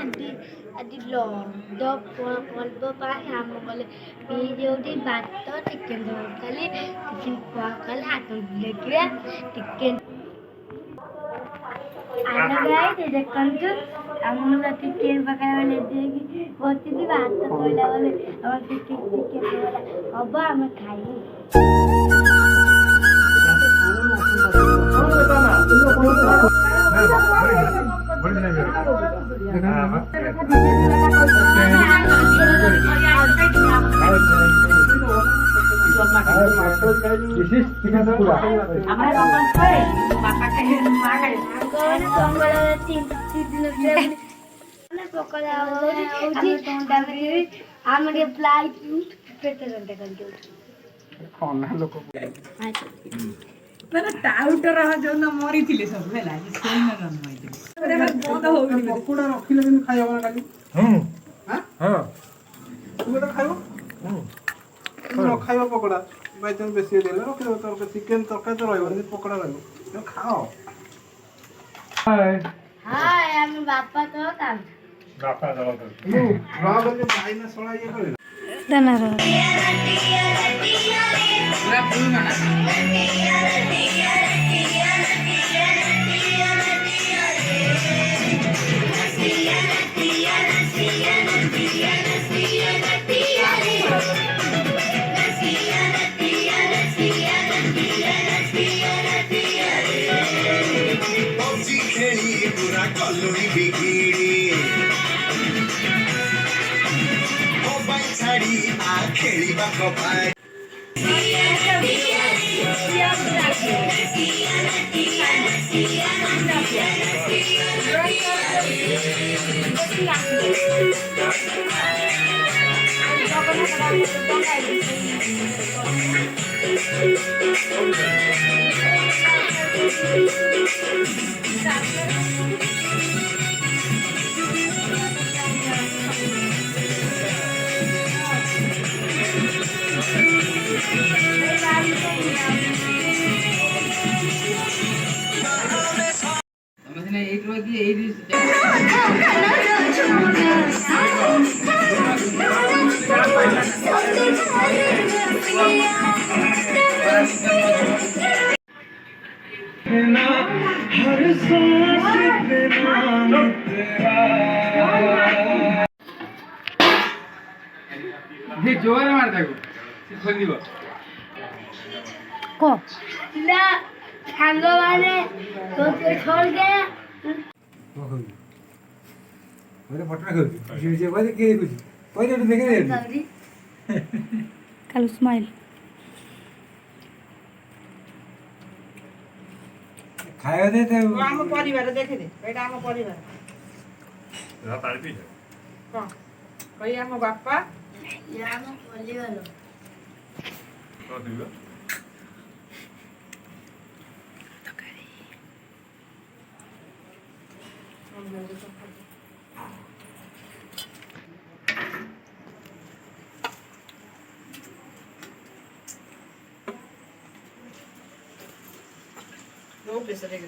ଆଜି ଆଜି ରଜ ପର୍ବ ପାଇଁ ଆମ କଲେ ଯୋଉଠି ଭାତ ଚିକେନ ତରକାରୀ କିଛି କଲେ ହାତ ଦେଖିବା ଚିକେନ ଆମେ ଗାଈ ଦେଖନ୍ତୁ ଆମର ଚିକେନ ପକାଇବା ବେଳେ ଦେଇକି ବସିଛି ଭାତ କହିଲା ବେଳେ ଆମର ଚିକେନ ହବ ଆମେ ଖାଇବୁ। टाउटर जो मरी सब है पकोड़ा रखिले कि खाई हबना खाली हां तू तो खाइबो न खाइबो पकोड़ा भाई तुम बेसी देले रखि दो तो चिकन तरकारी तो रहबो नहीं पकोड़ा रहबो तो खाओ हाय हाय हम बापा तो काम बापा तो रहा बजे भाई ना सोला ये करे दना रो पूरा फूल बना पूरा कलोनी बिगिड़ी मोबाइल छाड़ी आ खेलिबा कपाय हर सांस पे नाम तेरा ये जोर मार देखो खोल दिबो को ना सांग माने तो छोड़ गया मेरे फटना कर जे बोले के कुछ पहले तो देखे दे कालू स्माइल खाया दे तो हम परिवार देखे दे एटा हम परिवार रा पानी पी हां कई हम बापा या हम परिवार तो दिबो दो प्रेशर एक